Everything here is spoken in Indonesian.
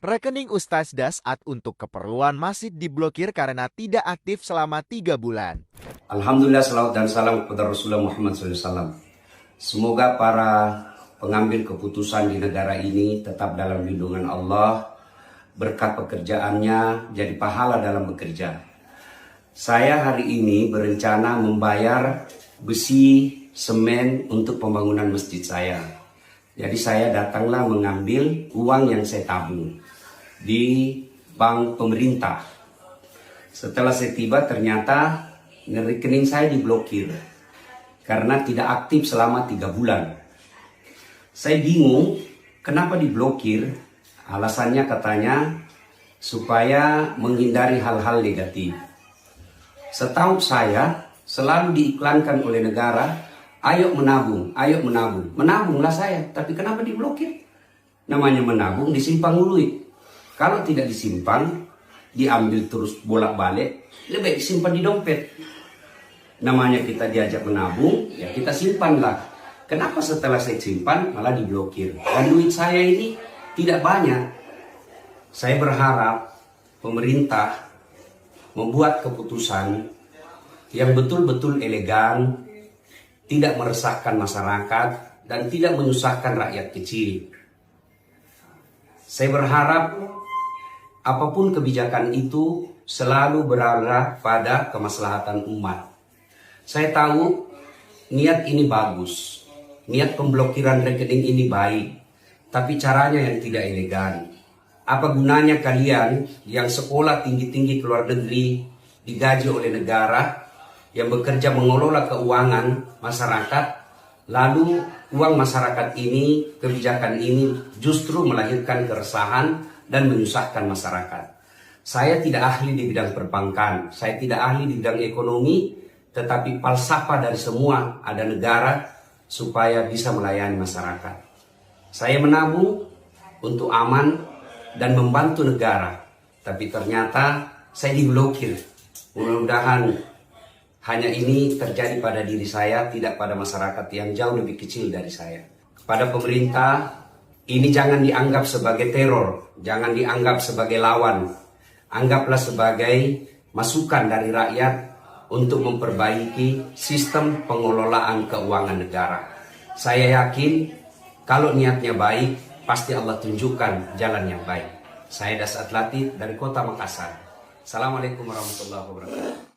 Rekening Ustaz Dasat untuk keperluan masjid diblokir karena tidak aktif selama 3 bulan. Alhamdulillah, salawat dan salam kepada Rasulullah Muhammad SAW. Semoga para pengambil keputusan di negara ini tetap dalam lindungan Allah, berkat pekerjaannya jadi pahala dalam bekerja. Saya hari ini berencana membayar besi, semen untuk pembangunan masjid saya. Jadi saya datanglah mengambil uang yang saya tabung di bank pemerintah. Setelah saya tiba ternyata rekening saya diblokir karena tidak aktif selama 3 bulan. Saya bingung kenapa diblokir. Alasannya katanya supaya menghindari hal-hal negatif. Setahu saya selalu diiklankan oleh negara, ayo menabung, ayo menabung. Menabunglah saya, tapi kenapa diblokir? Namanya menabung disimpan duit. Kalau tidak disimpan, diambil terus bolak-balik, lebih baik disimpan di dompet. Namanya kita diajak menabung, ya kita simpanlah. Kenapa setelah saya simpan malah diblokir? Dan duit saya ini tidak banyak. Saya berharap pemerintah membuat keputusan yang betul-betul elegan, tidak meresahkan masyarakat, dan tidak menyusahkan rakyat kecil. Saya berharap apapun kebijakan itu selalu berarah pada kemaslahatan umat. Saya tahu niat ini bagus, niat pemblokiran rekening ini baik, tapi caranya yang tidak elegan. Apa gunanya kalian yang sekolah tinggi-tinggi ke luar negeri, digaji oleh negara, yang bekerja mengelola keuangan masyarakat, lalu uang masyarakat ini, kebijakan ini justru melahirkan keresahan dan menyusahkan masyarakat. Saya tidak ahli di bidang perbankan, saya tidak ahli di bidang ekonomi, tetapi falsafah dari semua ada negara supaya bisa melayani masyarakat. Saya menabung untuk aman dan membantu negara, tapi ternyata saya diblokir. Mudah-mudahan hanya ini terjadi pada diri saya, tidak pada masyarakat yang jauh lebih kecil dari saya. Kepada pemerintah, ini jangan dianggap sebagai teror, jangan dianggap sebagai lawan. Anggaplah sebagai masukan dari rakyat untuk memperbaiki sistem pengelolaan keuangan negara. Saya yakin kalau niatnya baik, pasti Allah tunjukkan jalan yang baik. Saya Dasat Latif dari Kota Makassar. Assalamualaikum warahmatullahi wabarakatuh.